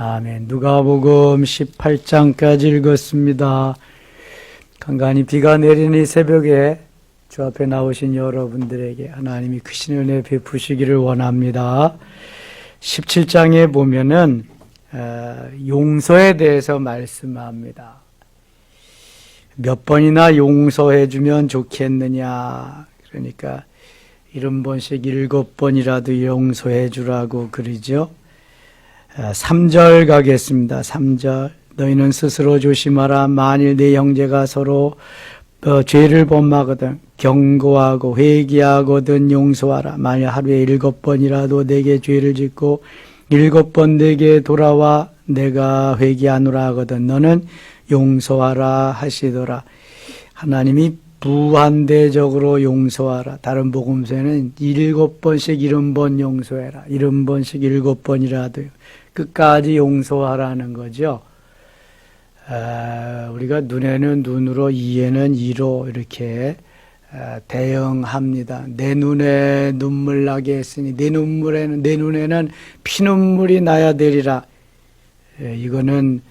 아멘. 누가복음 18장까지 읽었습니다. 간간히 비가 내리는 이 새벽에 주 앞에 나오신 여러분들에게 하나님이 크신 은혜 베푸시기를 원합니다. 17장에 보면은 용서에 대해서 말씀합니다. 몇 번이나 용서해 주면 좋겠느냐. 그러니까 70번씩 7번이라도 용서해 주라고 그러죠. 3절 가겠습니다. 3절. 너희는 스스로 조심하라. 만일 네 형제가 서로 죄를 범하거든 경고하고 회개하거든 용서하라. 만일 하루에 7번이라도 내게 죄를 짓고 7번 내게 돌아와 내가 회개하노라 하거든 너는 용서하라 하시더라. 하나님이 무한대적으로 용서하라. 다른 복음서에는 7번씩 70번 용서해라. 70번씩 7번이라도 끝까지 용서하라는 거죠. 우리가 눈에는 눈으로 이에는 이로 이렇게 대응합니다. 내 눈에 눈물 나게 했으니 내 눈에는 피눈물이 나야 되리라. 이거는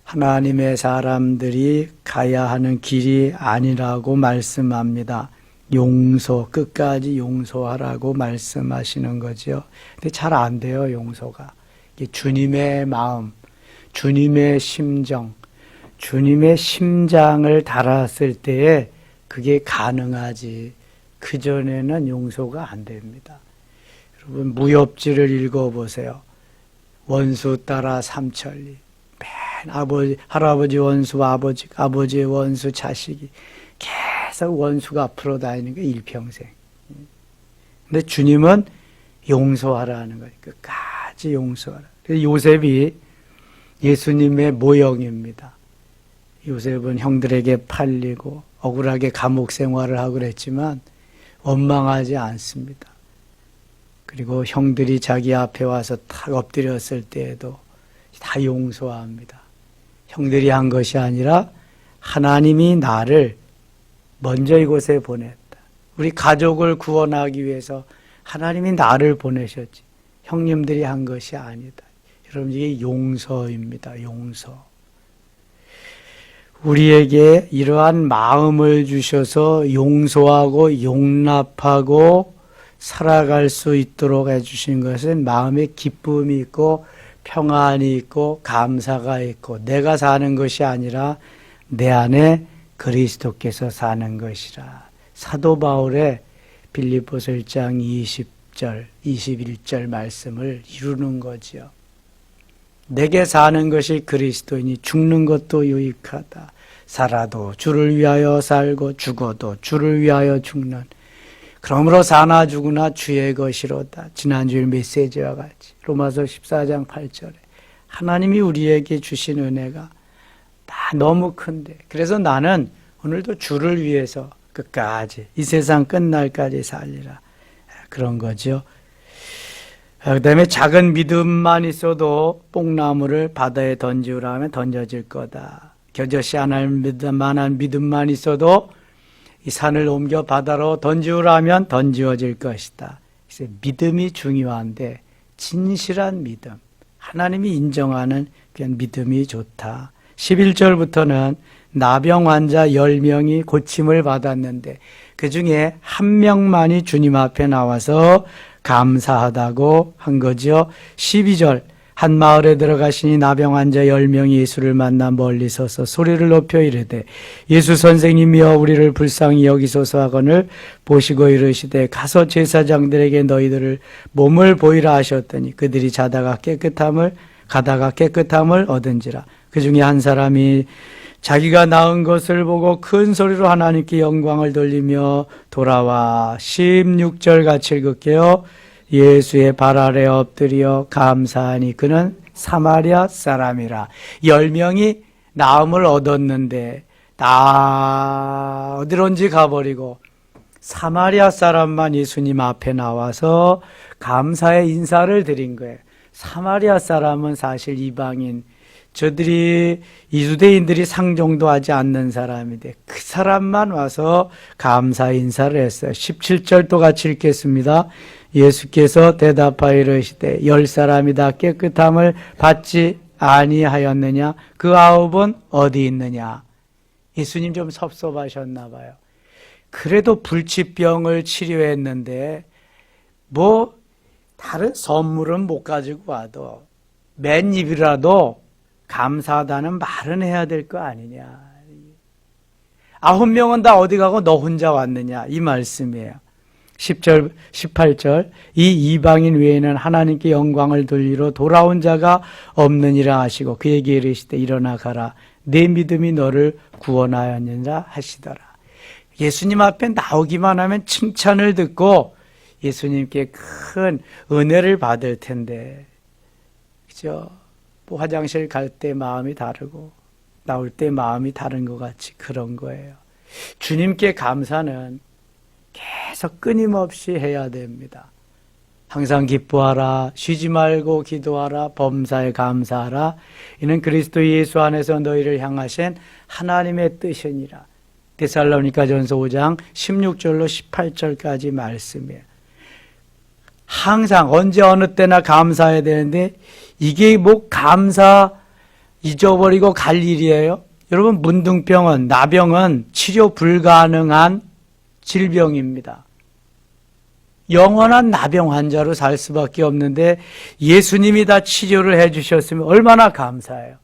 하나님의 사람들이 가야 하는 길이 아니라고 말씀합니다. 용서, 끝까지 용서하라고 말씀하시는 거죠. 근데 잘 안 돼요, 용서가. 주님의 마음, 주님의 심정, 주님의 심장을 달았을 때에 그게 가능하지. 그전에는 용서가 안 됩니다. 여러분, 무협지를 읽어보세요. 원수 따라 삼천리. 맨 할아버지 원수 아버지의 원수 자식이 계속 원수가 앞으로 다니는 게 일평생. 근데 주님은 용서하라는 거예요. 끝까지 용서하라. 그래서 요셉이 예수님의 모형입니다. 요셉은 형들에게 팔리고 억울하게 감옥 생활을 하고 그랬지만 원망하지 않습니다. 그리고 형들이 자기 앞에 와서 탁 엎드렸을 때에도 다 용서합니다. 형들이 한 것이 아니라 하나님이 나를 먼저 이곳에 보냈다. 우리 가족을 구원하기 위해서 하나님이 나를 보내셨지. 형님들이 한 것이 아니다. 여러분, 이게 용서입니다. 용서. 우리에게 이러한 마음을 주셔서 용서하고 용납하고 살아갈 수 있도록 해주신 것은 마음에 기쁨이 있고 평안이 있고 감사가 있고 내가 사는 것이 아니라 내 안에 그리스도께서 사는 것이라. 사도 바울의 빌립보서 1장 20절, 21절 말씀을 이루는 거죠. 내게 사는 것이 그리스도이니 죽는 것도 유익하다. 살아도 주를 위하여 살고 죽어도 주를 위하여 죽는. 그러므로 사나 죽으나 주의 것이로다. 지난주일 메시지와 같이 로마서 14장 8절에 하나님이 우리에게 주신 은혜가 다 너무 큰데 그래서 나는 오늘도 주를 위해서 끝까지 이 세상 끝날까지 살리라. 그런 거죠. 그 다음에 작은 믿음만 있어도 뽕나무를 바다에 던지우라 하면 던져질 거다. 겨자씨 하나를 만한 믿음만 있어도 이 산을 옮겨 바다로 던지우라 하면 던지어질 것이다. 그래서 믿음이 중요한데 진실한 믿음, 하나님이 인정하는 그런 믿음이 좋다. 11절부터는 나병 환자 10명이 고침을 받았는데 그 중에 한 명만이 주님 앞에 나와서 감사하다고 한 거죠. 12절 한 마을에 들어가시니 나병 환자 10명이 예수를 만나 멀리 서서 소리를 높여 이르되 예수 선생님이여 우리를 불쌍히 여기소서 하거늘 보시고 이르시되 가서 제사장들에게 너희들을 몸을 보이라 하셨더니 그들이 가다가 깨끗함을 얻은지라. 그 중에 한 사람이 자기가 낳은 것을 보고 큰 소리로 하나님께 영광을 돌리며 돌아와 16절 같이 읽을게요. 예수의 발 아래 엎드려 감사하니 그는 사마리아 사람이라. 10명이 나음을 얻었는데 다 어디론지 가버리고 사마리아 사람만 예수님 앞에 나와서 감사의 인사를 드린 거예요. 사마리아 사람은 사실 이방인, 저들이 이주대인들이 상종도 하지 않는 사람인데 그 사람만 와서 감사 인사를 했어요. 17절 또 같이 읽겠습니다. 예수께서 대답하여 이르시되 10사람이 다 깨끗함을 받지 아니하였느냐? 그 9은 어디 있느냐? 예수님 좀 섭섭하셨나 봐요. 그래도 불치병을 치료했는데 뭐 다른 선물은 못 가지고 와도 맨입이라도 감사하다는 말은 해야 될 거 아니냐. 9명은 다 어디 가고 너 혼자 왔느냐, 이 말씀이에요. 10절, 18절, 이 이방인 외에는 하나님께 영광을 돌리러 돌아온 자가 없느니라 하시고 그에게 이르시되 일어나 가라, 내 믿음이 너를 구원하였느니라 하시더라. 예수님 앞에 나오기만 하면 칭찬을 듣고 예수님께 큰 은혜를 받을 텐데, 그죠? 뭐 화장실 갈 때 마음이 다르고 나올 때 마음이 다른 것 같이 그런 거예요. 주님께 감사는 계속 끊임없이 해야 됩니다. 항상 기뻐하라, 쉬지 말고 기도하라, 범사에 감사하라. 이는 그리스도 예수 안에서 너희를 향하신 하나님의 뜻이니라. 데살로니가전서 5장 16절로 18절까지 말씀이에요. 항상 언제 어느 때나 감사해야 되는데 이게 뭐 감사 잊어버리고 갈 일이에요? 여러분, 문둥병은, 나병은 치료 불가능한 질병입니다. 영원한 나병 환자로 살 수밖에 없는데 예수님이 다 치료를 해주셨으면 얼마나 감사해요.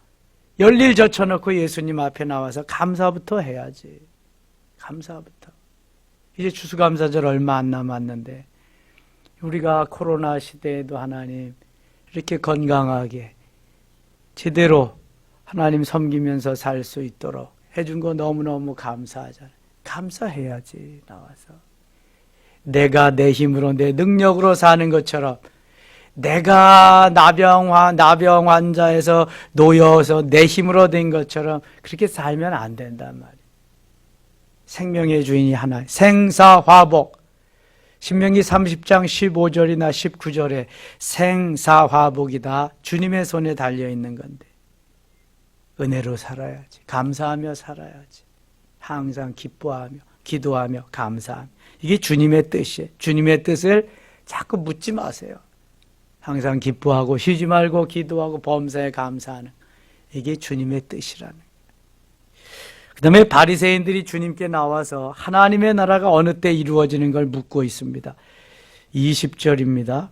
열일 젖혀놓고 예수님 앞에 나와서 감사부터 해야지. 감사부터. 이제 추수감사절 얼마 안 남았는데 우리가 코로나 시대에도 하나님 이렇게 건강하게 제대로 하나님 섬기면서 살 수 있도록 해준 거 너무너무 감사하잖아요. 감사해야지. 나와서 내가 내 힘으로 내 능력으로 사는 것처럼 내가 나병 환자에서 놓여서 내 힘으로 된 것처럼 그렇게 살면 안 된단 말이에요. 생명의 주인이 하나, 생사화복. 신명기 30장 15절이나 19절에 생사화복이다. 주님의 손에 달려있는 건데 은혜로 살아야지. 감사하며 살아야지. 항상 기뻐하며 기도하며 감사하며. 이게 주님의 뜻이에요. 주님의 뜻을 자꾸 묻지 마세요. 항상 기뻐하고 쉬지 말고 기도하고 범사에 감사하는, 이게 주님의 뜻이라는 거예요. 그 다음에 바리새인들이 주님께 나와서 하나님의 나라가 어느 때 이루어지는 걸 묻고 있습니다. 20절입니다.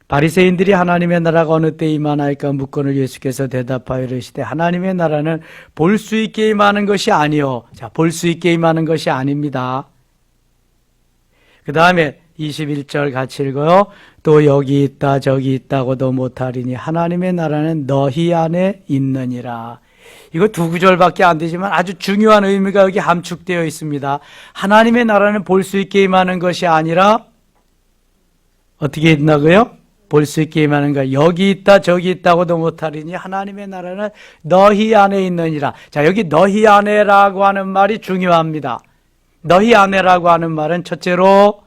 바리새인들이 하나님의 나라가 어느 때 임하나이까 묻거늘 예수께서 대답하여 이르시되 하나님의 나라는 볼 수 있게 임하는 것이 아니요. 자, 볼 수 있게 임하는 것이 아닙니다. 그 다음에 21절 같이 읽어요. 또 여기 있다 저기 있다고도 못하리니 하나님의 나라는 너희 안에 있느니라. 이거 두 구절밖에 안 되지만 아주 중요한 의미가 여기 함축되어 있습니다. 하나님의 나라는 볼 수 있게 임하는 것이 아니라 어떻게 있나고요? 볼 수 있게 임하는 것. 여기 있다 저기 있다고도 못하리니 하나님의 나라는 너희 안에 있느니라. 자, 여기 너희 안에라고 하는 말이 중요합니다. 너희 안에라고 하는 말은 첫째로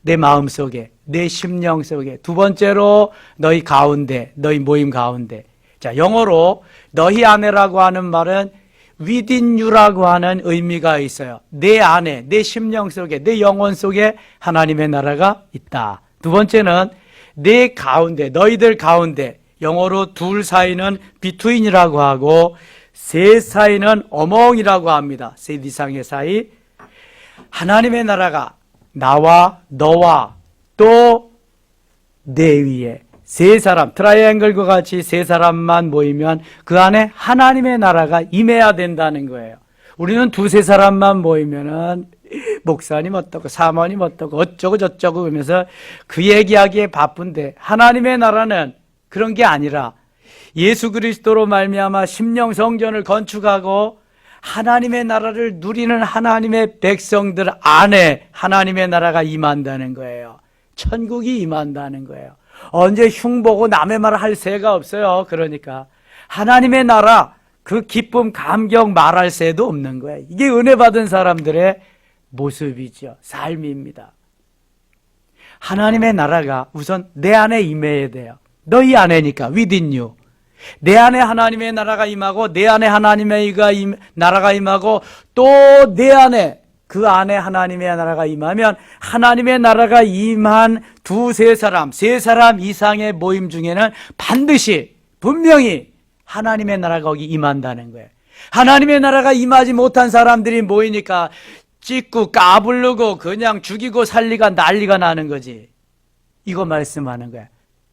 내 마음속에, 내 심령 속에, 두 번째로 너희 가운데, 너희 모임 가운데. 자, 영어로 너희 안에라고 하는 말은 within you라고 하는 의미가 있어요. 내 안에, 내 심령 속에, 내 영혼 속에 하나님의 나라가 있다. 두 번째는 내 가운데, 너희들 가운데, 영어로 둘 사이는 between이라고 하고 셋 사이는 among이라고 합니다. 셋 이상의 사이. 하나님의 나라가 나와 너와 또 내 위에 세 사람, 트라이앵글과 같이 세 사람만 모이면 그 안에 하나님의 나라가 임해야 된다는 거예요. 우리는 두세 사람만 모이면은 목사님 어떻고 사모님 어떻고 어쩌고 저쩌고 그러면서 그 얘기하기에 바쁜데, 하나님의 나라는 그런 게 아니라 예수 그리스도로 말미암아 심령 성전을 건축하고 하나님의 나라를 누리는 하나님의 백성들 안에 하나님의 나라가 임한다는 거예요. 천국이 임한다는 거예요. 언제 흉보고 남의 말을 할 새가 없어요. 그러니까 하나님의 나라, 그 기쁨 감격 말할 새도 없는 거예요. 이게 은혜 받은 사람들의 모습이죠. 삶입니다. 하나님의 나라가 우선 내 안에 임해야 돼요. 너희 안에니까 within you. 내 안에 하나님의 나라가 임하고 내 안에 하나님의 나라가 임하고 또 내 안에 그 안에 하나님의 나라가 임하면 하나님의 나라가 임한 두세 사람, 세 사람 이상의 모임 중에는 반드시 분명히 하나님의 나라가 거기 임한다는 거예요. 하나님의 나라가 임하지 못한 사람들이 모이니까 찢고 까부르고 그냥 죽이고 살리가 난리가 나는 거지. 이거 말씀하는 거야.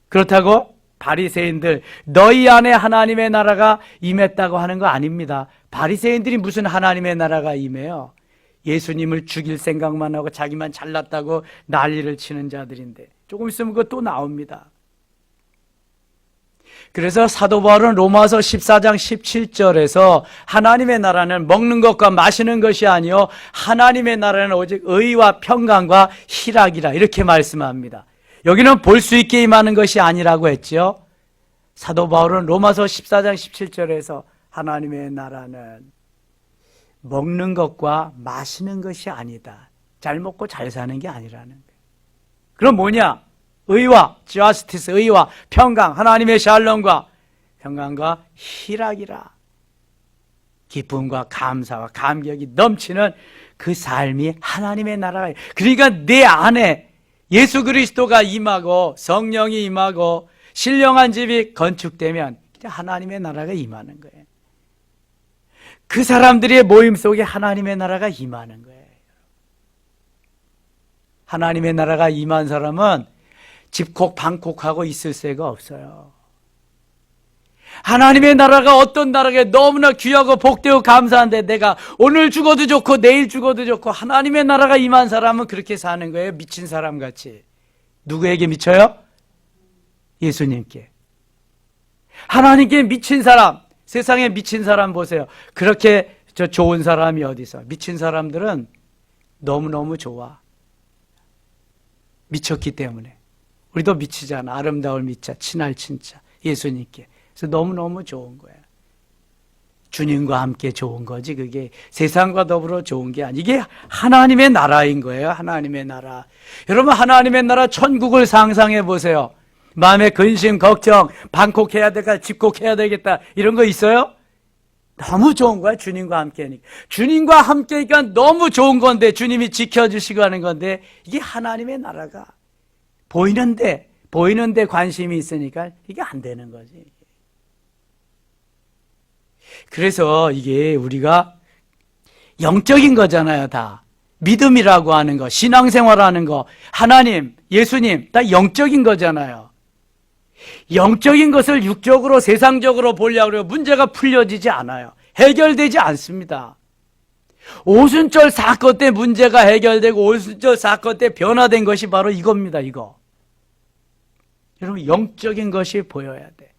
그렇다고 바리새인들 너희 안에 하나님의 나라가 임했다고 하는 거 아닙니다. 바리새인들이 무슨 하나님의 나라가 임해요? 예수님을 죽일 생각만 하고 자기만 잘났다고 난리를 치는 자들인데 조금 있으면 그거 또 나옵니다. 그래서 사도 바울은 로마서 14장 17절에서 하나님의 나라는 먹는 것과 마시는 것이 아니요 하나님의 나라는 오직 의와 평강과 희락이라 이렇게 말씀합니다. 여기는 볼 수 있게 임하는 것이 아니라고 했죠. 사도 바울은 로마서 14장 17절에서 하나님의 나라는 먹는 것과 마시는 것이 아니다. 잘 먹고 잘 사는 게 아니라는 거예요. 그럼 뭐냐? 의와 justice, 의와 평강, 하나님의 샬롬과 평강과 희락이라. 기쁨과 감사와 감격이 넘치는 그 삶이 하나님의 나라예요. 그러니까 내 안에 예수 그리스도가 임하고 성령이 임하고 신령한 집이 건축되면 하나님의 나라가 임하는 거예요. 그 사람들의 모임 속에 하나님의 나라가 임하는 거예요. 하나님의 나라가 임한 사람은 집콕 방콕하고 있을 새가 없어요. 하나님의 나라가 어떤 나라가 너무나 귀하고 복되고 감사한데 내가 오늘 죽어도 좋고 내일 죽어도 좋고 하나님의 나라가 임한 사람은 그렇게 사는 거예요. 미친 사람같이. 누구에게 미쳐요? 예수님께. 하나님께 미친 사람, 세상에 미친 사람 보세요. 그렇게 좋은 사람이 어디 있어? 미친 사람들은 너무너무 좋아. 미쳤기 때문에. 우리도 미치잖아. 아름다울 미자, 친할 친자, 예수님께. 그래서 너무너무 좋은 거야. 주님과 함께 좋은 거지. 그게 세상과 더불어 좋은 게 아니. 이게 하나님의 나라인 거예요. 하나님의 나라. 여러분 하나님의 나라 천국을 상상해 보세요. 마음에 근심, 걱정, 방콕해야 될까, 집콕해야 되겠다 이런 거 있어요? 너무 좋은 거야. 주님과 함께 하니까. 주님과 함께 하니까 너무 좋은 건데 주님이 지켜주시고 하는 건데 이게 하나님의 나라가 보이는데 관심이 있으니까 이게 안 되는 거지. 그래서 이게 우리가 영적인 거잖아요. 다 믿음이라고 하는 거, 신앙생활하는 거, 하나님, 예수님 다 영적인 거잖아요. 영적인 것을 육적으로 세상적으로 보려고 해요. 문제가 풀려지지 않아요. 해결되지 않습니다. 오순절 사건 때 문제가 해결되고 오순절 사건 때 변화된 것이 바로 이겁니다. 이거. 여러분 영적인 것이 보여야 돼.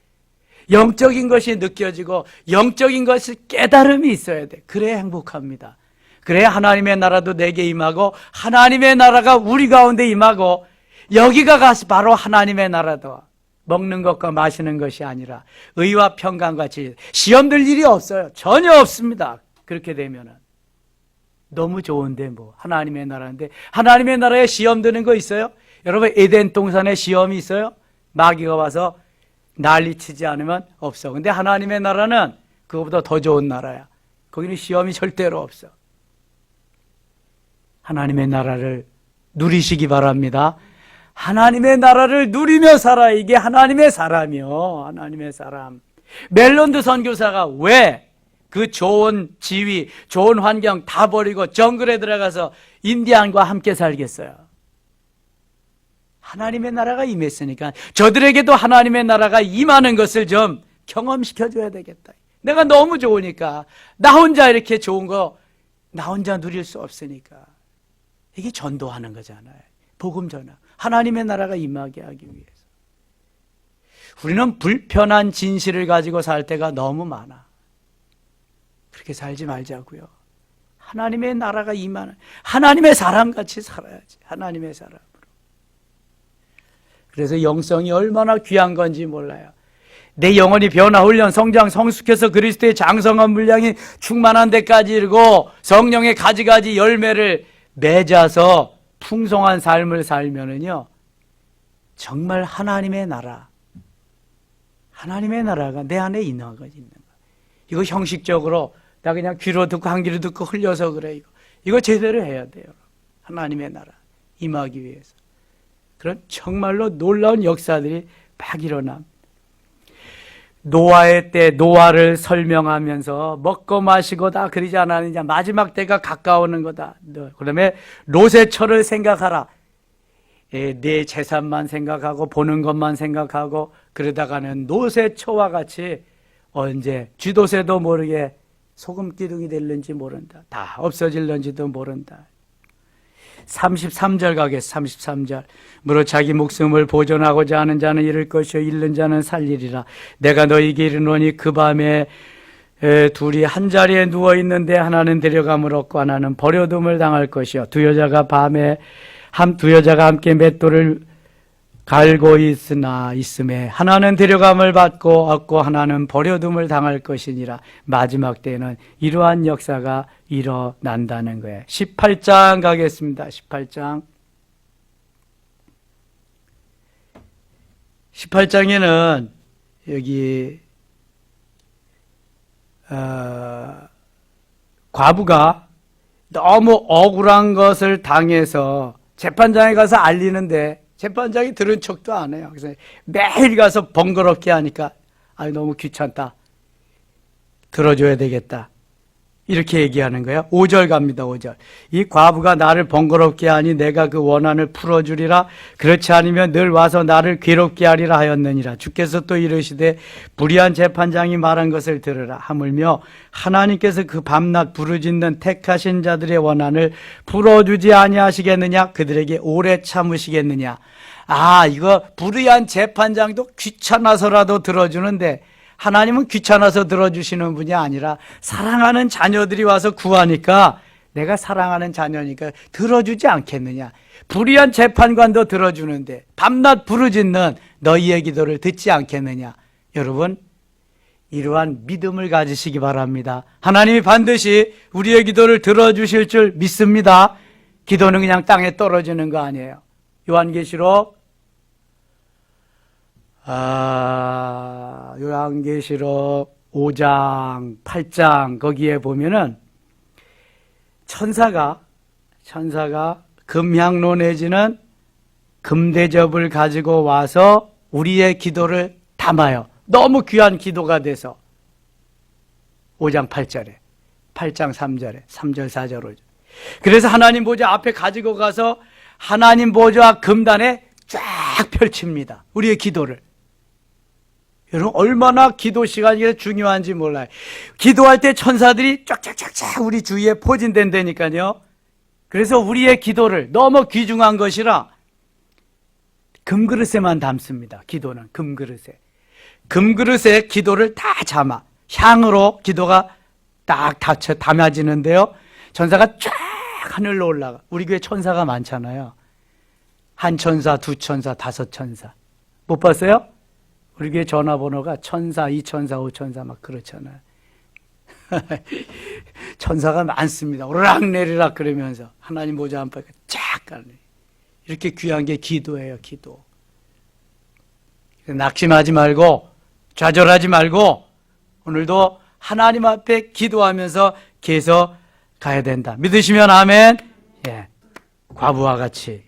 영적인 것이 느껴지고 영적인 것이 깨달음이 있어야 돼. 그래야 행복합니다. 그래야 하나님의 나라도 내게 임하고 하나님의 나라가 우리 가운데 임하고 여기가 바로 하나님의 나라다. 먹는 것과 마시는 것이 아니라 의와 평강과 지혜. 시험 들 일이 없어요. 전혀 없습니다. 그렇게 되면은 너무 좋은데 뭐 하나님의 나라인데 하나님의 나라에 시험 드는 거 있어요? 여러분 에덴 동산에 시험이 있어요? 마귀가 와서 난리치지 않으면 없어. 근데 하나님의 나라는 그거보다 더 좋은 나라야. 거기는 시험이 절대로 없어. 하나님의 나라를 누리시기 바랍니다. 하나님의 나라를 누리며 살아. 이게 하나님의 사람이요. 하나님의 사람. 멜론드 선교사가 왜 그 좋은 지위, 좋은 환경 다 버리고 정글에 들어가서 인디안과 함께 살겠어요? 하나님의 나라가 임했으니까 저들에게도 하나님의 나라가 임하는 것을 좀 경험시켜줘야 되겠다. 내가 너무 좋으니까 나 혼자 이렇게 좋은 거 나 혼자 누릴 수 없으니까 이게 전도하는 거잖아요. 복음 전화. 하나님의 나라가 임하게 하기 위해서. 우리는 불편한 진실을 가지고 살 때가 너무 많아. 그렇게 살지 말자고요. 하나님의 나라가 임하는 하나님의 사람같이 살아야지. 하나님의 사람으로. 그래서 영성이 얼마나 귀한 건지 몰라요. 내 영혼이 변화, 훈련, 성장, 성숙해서 그리스도의 장성한 분량이 충만한 데까지 이르고 성령의 가지가지 열매를 맺어서 풍성한 삶을 살면은요, 정말 하나님의 나라, 하나님의 나라가 내 안에 있는 거예요. 이거 형식적으로 나 그냥 귀로 듣고 한 귀로 듣고 흘려서 그래. 이거 제대로 해야 돼요. 하나님의 나라 임하기 위해서. 그런 정말로 놀라운 역사들이 막 일어납니다. 노아의 때 노아를 설명하면서 먹고 마시고 다 그러지 않았느냐. 마지막 때가 가까우는 거다. 그다음에 롯의 처를 생각하라. 내 재산만 생각하고 보는 것만 생각하고 그러다가는 롯의 처와 같이 언제 쥐도새도 모르게 소금기둥이 될는지 모른다. 다 없어질는지도 모른다. 33절 가겠습니다. 33절. 무릇 자기 목숨을 보존하고자 하는 자는 잃을 것이요 잃는 자는 살리리라. 내가 너희에게 이르노니 그 밤에 둘이 한 자리에 누워 있는데 하나는 데려감을 얻고 하나는 버려둠을 당할 것이요 두 여자가 함께 맷돌을 갈고 있음에 하나는 데려감을 얻고 하나는 버려둠을 당할 것이니라. 마지막 때에는 이러한 역사가 일어난다는 거예요. 18장 가겠습니다. 18장에는 여기 과부가 너무 억울한 것을 당해서 재판장에 가서 알리는데 재판장이 들은 척도 안 해요. 그래서 매일 가서 번거롭게 하니까 너무 귀찮다. 들어줘야 되겠다. 이렇게 얘기하는 거예요. 5절 갑니다. 5절. 이 과부가 나를 번거롭게 하니 내가 그 원한을 풀어주리라. 그렇지 않으면 늘 와서 나를 괴롭게 하리라 하였느니라. 주께서 또 이르시되 불의한 재판장이 말한 것을 들으라. 하물며 하나님께서 그 밤낮 부르짖는 택하신 자들의 원한을 풀어주지 아니하시겠느냐. 그들에게 오래 참으시겠느냐. 이거 불의한 재판장도 귀찮아서라도 들어주는데 하나님은 귀찮아서 들어주시는 분이 아니라 사랑하는 자녀들이 와서 구하니까 내가 사랑하는 자녀니까 들어주지 않겠느냐. 불의한 재판관도 들어주는데 밤낮 부르짖는 너희의 기도를 듣지 않겠느냐. 여러분, 이러한 믿음을 가지시기 바랍니다. 하나님이 반드시 우리의 기도를 들어주실 줄 믿습니다. 기도는 그냥 땅에 떨어지는 거 아니에요. 요한계시록 5장, 8장 거기에 보면은 천사가 금향로 내지는 금대접을 가지고 와서 우리의 기도를 담아요. 너무 귀한 기도가 돼서 5장 8절에 8장 3절에 3절 4절 5절. 그래서 하나님 보좌 앞에 가지고 가서 하나님 보좌 금단에 쫙 펼칩니다. 우리의 기도를. 여러분 얼마나 기도 시간이 중요한지 몰라요. 기도할 때 천사들이 쫙쫙쫙쫙 우리 주위에 포진된다니까요. 그래서 우리의 기도를 너무 귀중한 것이라 금그릇에만 담습니다. 기도는 금그릇에. 금그릇에 기도를 다 담아. 향으로 기도가 딱 담아지는데요. 천사가 쫙 하늘로 올라가. 우리 교회 천사가 많잖아요. 한 천사, 두 천사, 다섯 천사. 못 봤어요? 우리 교회 전화번호가 천사, 이천사, 오천사 막 그렇잖아요. 천사가 많습니다. 오르락내리락 그러면서 하나님 보좌 앞에 쫙 가네. 이렇게 귀한 게 기도예요. 기도. 낙심하지 말고 좌절하지 말고 오늘도 하나님 앞에 기도하면서 계속 가야 된다. 믿으시면 아멘. 예, 과부와 같이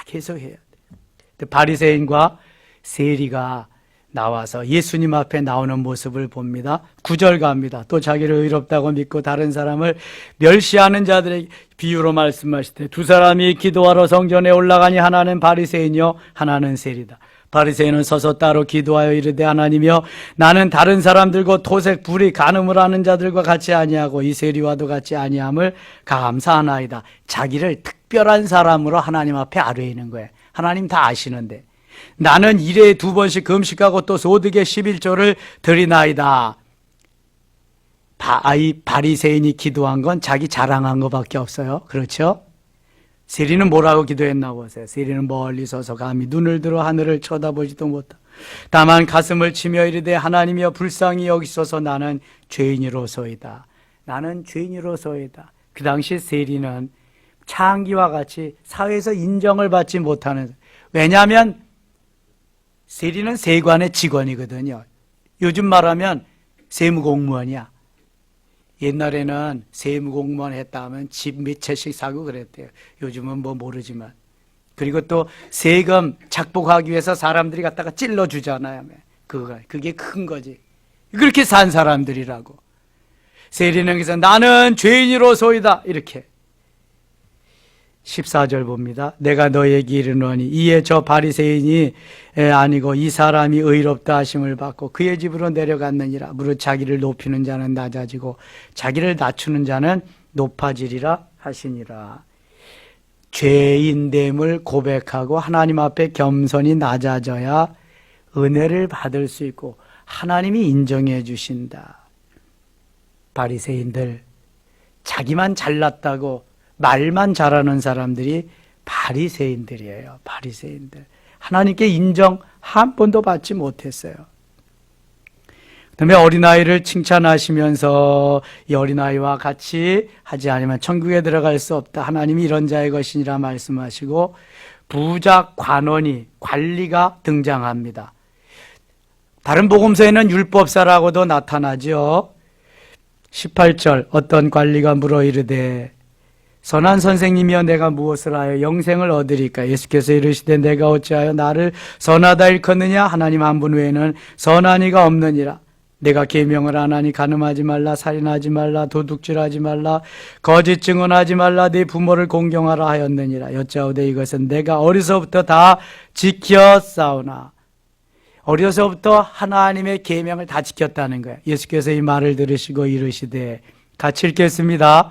계속 해야 돼요. 바리새인과 세리가 나와서 예수님 앞에 나오는 모습을 봅니다. 9절 갑니다. 또 자기를 의롭다고 믿고 다른 사람을 멸시하는 자들의 비유로 말씀하시되 두 사람이 기도하러 성전에 올라가니 하나는 바리새인이요 하나는 세리다. 바리새인은 서서 따로 기도하여 이르되 하나님이여 나는 다른 사람들과 토색 불의 간음을 하는 자들과 같이 아니하고 이 세리와도 같이 아니함을 감사하나이다. 자기를 특별한 사람으로 하나님 앞에 아뢰이는 거예요. 하나님 다 아시는데 나는 일에 2번씩 금식하고 또 소득의 11조를 드리나이다. 이 바리새인이 기도한 건 자기 자랑한 것밖에 없어요. 그렇죠? 세리는 뭐라고 기도했나 보세요. 세리는 멀리 서서 감히 눈을 들어 하늘을 쳐다보지도 못하고 다만 가슴을 치며 이르되 하나님이여 불쌍히 여기소서 나는 죄인으로소이다. 나는 죄인으로소이다. 그 당시 세리는 창기와 같이 사회에서 인정을 받지 못하는, 왜냐하면 세리는 세관의 직원이거든요. 요즘 말하면 세무공무원이야. 옛날에는 세무공무원 했다 하면 집 몇 채씩 사고 그랬대요. 요즘은 뭐 모르지만. 그리고 또 세금 착복하기 위해서 사람들이 갖다가 찔러주잖아요. 그게 큰 거지. 그렇게 산 사람들이라고. 세리능에서 나는 죄인이로소이다. 이렇게. 14절 봅니다. 내가 너에게 이르노니 이에 저 바리새인이 아니고 이 사람이 의롭다 하심을 받고 그의 집으로 내려갔느니라. 무릇 자기를 높이는 자는 낮아지고 자기를 낮추는 자는 높아지리라 하시니라. 죄인됨을 고백하고 하나님 앞에 겸손히 낮아져야 은혜를 받을 수 있고 하나님이 인정해 주신다. 바리새인들, 자기만 잘났다고 말만 잘하는 사람들이 바리새인들이에요. 바리새인들. 하나님께 인정 한 번도 받지 못했어요. 그다음에 어린아이를 칭찬하시면서 이 어린아이와 같이 하지 않으면 천국에 들어갈 수 없다. 하나님이 이런 자의 것이니라 말씀하시고 부자 관원이 관리가 등장합니다. 다른 복음서에는 율법사라고도 나타나죠. 18절 어떤 관리가 물어 이르되 선한 선생님이여 내가 무엇을 하여 영생을 얻으리까? 예수께서 이르시되 내가 어찌하여 나를 선하다 일컫느냐? 하나님 한 분 외에는 선한 이가 없느니라. 내가 계명을 안 하니 간음하지 말라, 살인하지 말라, 도둑질하지 말라, 거짓 증언하지 말라, 네 부모를 공경하라 하였느니라. 여짜오되 이것은 내가 어려서부터 다 지켰사오나. 어려서부터 하나님의 계명을 다 지켰다는 거예요. 예수께서 이 말을 들으시고 이르시되 같이 읽겠습니다.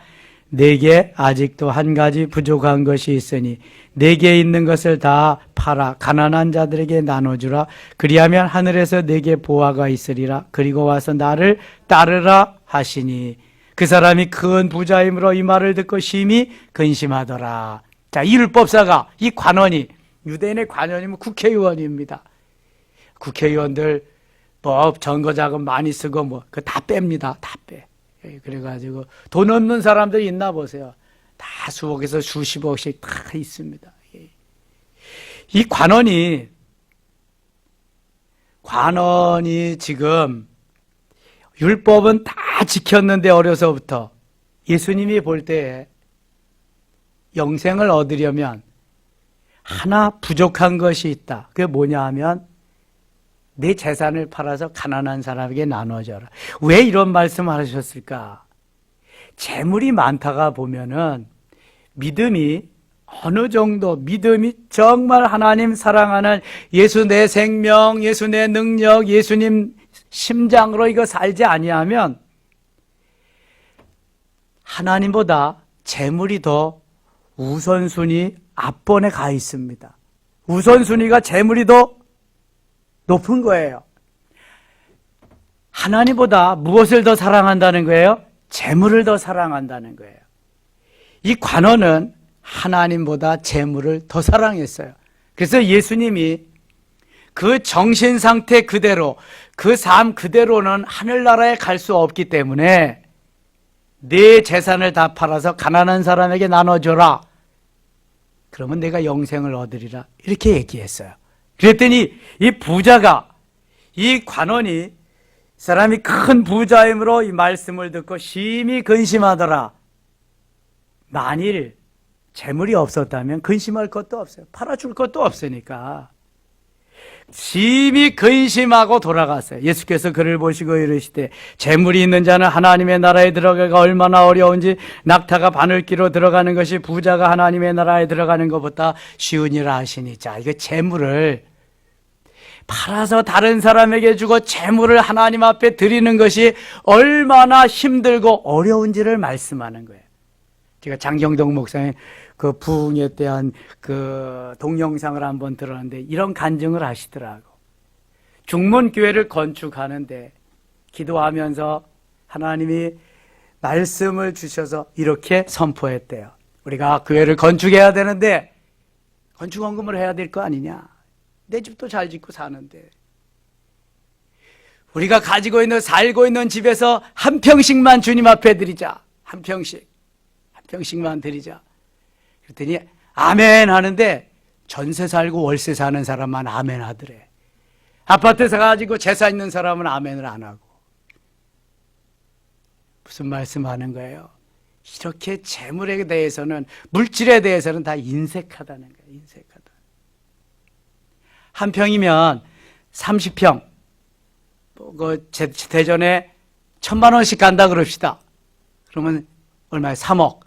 내게 아직도 한 가지 부족한 것이 있으니 내게 있는 것을 다 팔아 가난한 자들에게 나눠주라. 그리하면 하늘에서 내게 보화가 있으리라. 그리고 와서 나를 따르라 하시니 그 사람이 큰 부자이므로 이 말을 듣고 심히 근심하더라. 자, 이 율법사가, 이 관원이, 유대인의 관원이면 국회의원입니다. 국회의원들 뭐 정거자금 많이 쓰고 뭐 그 다 뺍니다. 다 빼. 그래가지고 돈 없는 사람들이 있나 보세요. 다 수억에서 수십억씩 다 있습니다. 이 관원이 지금 율법은 다 지켰는데 어려서부터 예수님이 볼 때 영생을 얻으려면 하나 부족한 것이 있다. 그게 뭐냐 하면 내 재산을 팔아서 가난한 사람에게 나눠줘라. 왜 이런 말씀을 하셨을까? 재물이 많다가 보면은 믿음이 어느 정도, 믿음이 정말 하나님 사랑하는 예수 내 생명, 예수 내 능력, 예수님 심장으로 이거 살지 아니하면 하나님보다 재물이 더 우선순위 앞번에 가 있습니다. 우선순위가 재물이 더 높은 거예요. 하나님보다 무엇을 더 사랑한다는 거예요? 재물을 더 사랑한다는 거예요. 이 관원은 하나님보다 재물을 더 사랑했어요. 그래서 예수님이 그 정신 상태 그대로, 그 삶 그대로는 하늘나라에 갈 수 없기 때문에 내 재산을 다 팔아서 가난한 사람에게 나눠줘라. 그러면 내가 영생을 얻으리라. 이렇게 얘기했어요. 그랬더니 이 부자가, 이 관원이 사람이 큰 부자이므로 이 말씀을 듣고 심히 근심하더라. 만일 재물이 없었다면 근심할 것도 없어요. 팔아줄 것도 없으니까. 심히 근심하고 돌아갔어요. 예수께서 그를 보시고 이르시되 재물이 있는 자는 하나님의 나라에 들어가기가 얼마나 어려운지 낙타가 바늘기로 들어가는 것이 부자가 하나님의 나라에 들어가는 것보다 쉬우니라 하시니. 자, 이거 재물을 팔아서 다른 사람에게 주고 재물을 하나님 앞에 드리는 것이 얼마나 힘들고 어려운지를 말씀하는 거예요. 제가 장경동 목사님 그 부흥에 대한 그 동영상을 한번 들었는데 이런 간증을 하시더라고. 중문교회를 건축하는데 기도하면서 하나님이 말씀을 주셔서 이렇게 선포했대요. 우리가 교회를 건축해야 되는데 건축원금을 해야 될 거 아니냐. 내 집도 잘 짓고 사는데 우리가 가지고 있는 살고 있는 집에서 한 평씩만 주님 앞에 드리자. 한 평씩만 드리자. 그랬더니 아멘 하는데 전세 살고 월세 사는 사람만 아멘 하더래. 아파트 사가지고 제사 있는 사람은 아멘을 안 하고. 무슨 말씀하는 거예요? 이렇게 재물에 대해서는, 물질에 대해서는 다 인색하다는 거예요. 인색하다. 한 평이면 30평, 대전에 1,000만 원씩 간다 그럽시다. 그러면 얼마예요? 3억.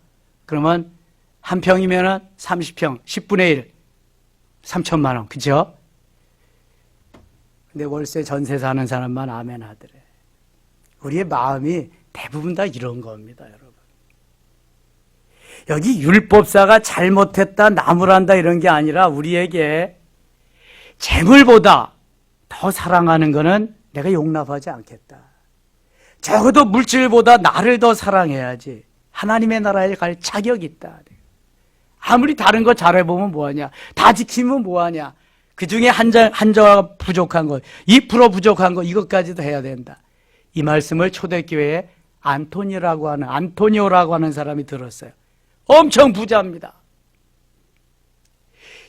그러면 한 평이면은 30평, 10분의 1, 3,000만 원. 그죠? 근데 월세 전세 사는 사람만 아멘 하더래. 우리의 마음이 대부분 다 이런 겁니다, 여러분. 여기 율법사가 잘못했다, 나무란다 이런 게 아니라 우리에게 재물보다 더 사랑하는 거는 내가 용납하지 않겠다. 적어도 물질보다 나를 더 사랑해야지. 하나님의 나라에 갈 자격이 있다. 아무리 다른 거 잘해보면 뭐하냐. 다 지키면 뭐하냐. 그 중에 한자가 부족한 것, 2% 부족한 것, 이것까지도 해야 된다. 이 말씀을 초대교회에 안토니오라고 하는 사람이 들었어요. 엄청 부자입니다.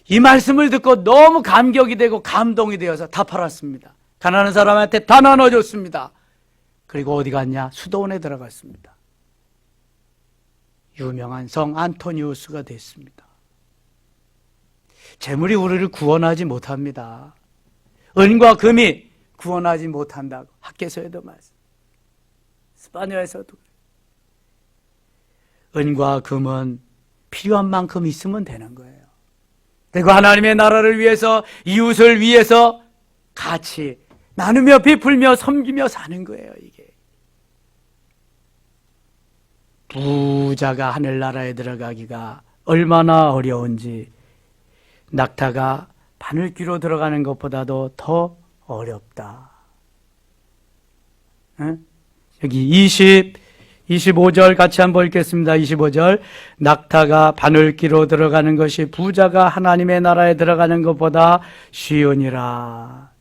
이 말씀을 듣고 너무 감격이 되고 감동이 되어서 다 팔았습니다. 가난한 사람한테 다 나눠줬습니다. 그리고 어디 갔냐? 수도원에 들어갔습니다. 유명한 성 안토니우스가 됐습니다. 재물이 우리를 구원하지 못합니다. 은과 금이 구원하지 못한다고 학개서에도 말씀, 스파냐에서도. 은과 금은 필요한 만큼 있으면 되는 거예요. 그리고 하나님의 나라를 위해서, 이웃을 위해서 같이 나누며 베풀며 섬기며 사는 거예요. 이게 부자가 하늘나라에 들어가기가 얼마나 어려운지 낙타가 바늘귀로 들어가는 것보다도 더 어렵다. 응? 여기 25절 같이 한번 읽겠습니다. 25절. 낙타가 바늘귀로 들어가는 것이 부자가 하나님의 나라에 들어가는 것보다 쉬우니라.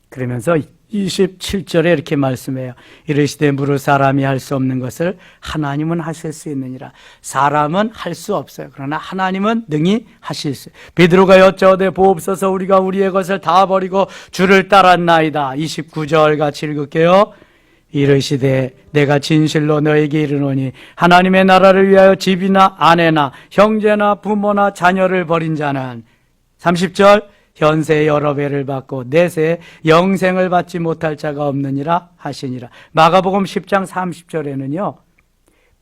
그러면서 27절에 이렇게 말씀해요. 이르시되 무릇 사람이 할 수 없는 것을 하나님은 하실 수 있느니라. 사람은 할 수 없어요. 그러나 하나님은 능히 하실 수 있어요. 베드로가 여짜오되 보옵소서 우리가 우리의 것을 다 버리고 주를 따랐나이다. 29절 같이 읽을게요. 이르시되 내가 진실로 너에게 이르노니 하나님의 나라를 위하여 집이나 아내나 형제나 부모나 자녀를 버린 자는 30절 현세 여러 배를 받고 내세 영생을 받지 못할 자가 없느니라 하시니라. 마가복음 10장 30절에는요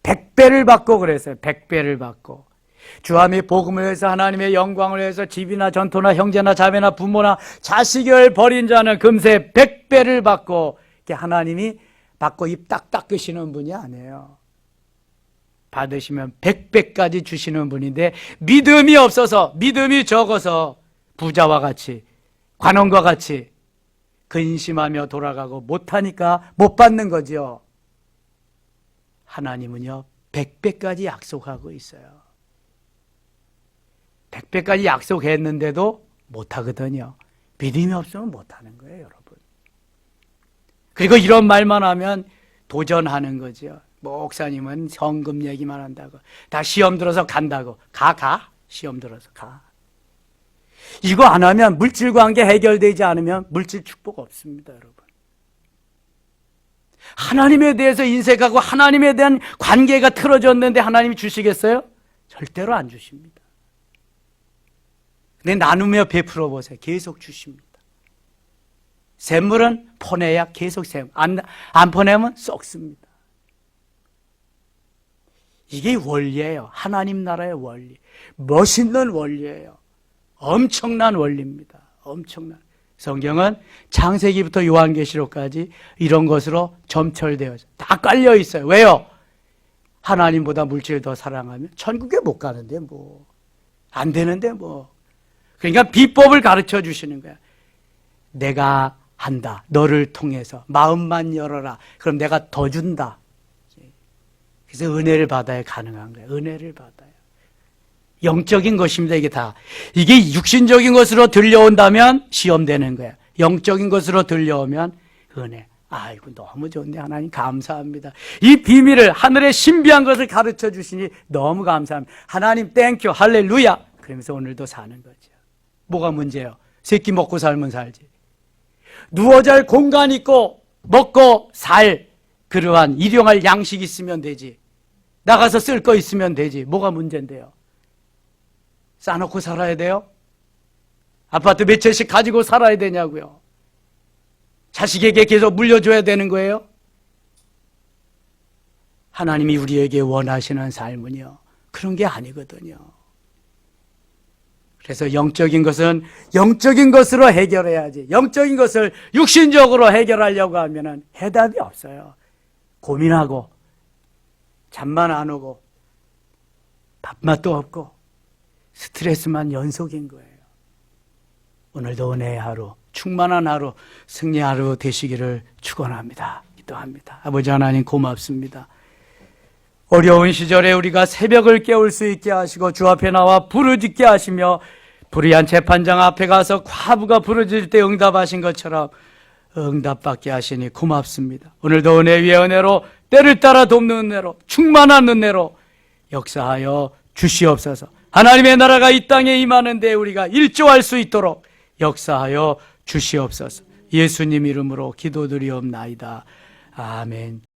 100배를 받고 그랬어요. 100배를 받고 주함이 복음을 위해서 하나님의 영광을 위해서 집이나 전토나 형제나 자매나 부모나 자식을 버린 자는 금세 100배를 받고, 하나님이 받고 입 딱 닦으시는 분이 아니에요. 받으시면 100배까지 주시는 분인데 믿음이 없어서, 믿음이 적어서 부자와 같이, 관원과 같이 근심하며 돌아가고 못하니까 못 받는 거죠. 하나님은요 100배까지 약속하고 있어요. 100배까지 약속했는데도 못하거든요. 믿음이 없으면 못하는 거예요, 여러분. 그리고 이런 말만 하면 도전하는 거죠. 목사님은 성금 얘기만 한다고, 다 시험 들어서 간다고. 시험 들어서 가. 이거 안 하면, 물질 관계 해결되지 않으면 물질 축복 없습니다, 여러분. 하나님에 대해서 인색하고 하나님에 대한 관계가 틀어졌는데 하나님이 주시겠어요? 절대로 안 주십니다. 근데 나누며 베풀어 보세요. 계속 주십니다. 샘물은 퍼내야 계속 안 퍼내면 썩습니다. 이게 원리예요. 하나님 나라의 원리. 멋있는 원리예요. 엄청난 원리입니다. 엄청난. 성경은 창세기부터 요한계시록까지 이런 것으로 점철되어 다 깔려 있어요. 왜요? 하나님보다 물질을 더 사랑하면 천국에 못 가는데 뭐. 안 되는데 뭐. 그러니까 비법을 가르쳐 주시는 거야. 내가 한다. 너를 통해서 마음만 열어라. 그럼 내가 더 준다. 그래서 은혜를 받아야 가능한 거예요. 은혜를 받아요. 영적인 것입니다. 이게 다. 이게 육신적인 것으로 들려온다면 시험되는 거예요. 영적인 것으로 들려오면 은혜. 아이고 너무 좋네. 하나님 감사합니다. 이 비밀을, 하늘의 신비한 것을 가르쳐 주시니 너무 감사합니다. 하나님 땡큐 할렐루야. 그러면서 오늘도 사는 거죠. 뭐가 문제예요? 새끼 먹고 살면 살지. 누워 잘 공간 있고 먹고 살 그러한 일용할 양식이 있으면 되지. 나가서 쓸 거 있으면 되지. 뭐가 문제인데요? 싸놓고 살아야 돼요? 아파트 몇 채씩 가지고 살아야 되냐고요? 자식에게 계속 물려줘야 되는 거예요? 하나님이 우리에게 원하시는 삶은요, 그런 게 아니거든요. 그래서 영적인 것은 영적인 것으로 해결해야지. 영적인 것을 육신적으로 해결하려고 하면은 해답이 없어요. 고민하고 잠만 안 오고 밥맛도 없고 스트레스만 연속인 거예요. 오늘도 은혜의 하루, 충만한 하루, 승리 하루 되시기를 축원합니다. 기도합니다. 아버지 하나님 고맙습니다. 어려운 시절에 우리가 새벽을 깨울 수 있게 하시고 주 앞에 나와 부르짖게 하시며 불의한 재판장 앞에 가서 과부가 부르짖을 때 응답하신 것처럼 응답받게 하시니 고맙습니다. 오늘도 은혜 위에 은혜로 때를 따라 돕는 은혜로 충만한 은혜로 역사하여 주시옵소서. 하나님의 나라가 이 땅에 임하는 데 우리가 일조할 수 있도록 역사하여 주시옵소서. 예수님 이름으로 기도드리옵나이다. 아멘.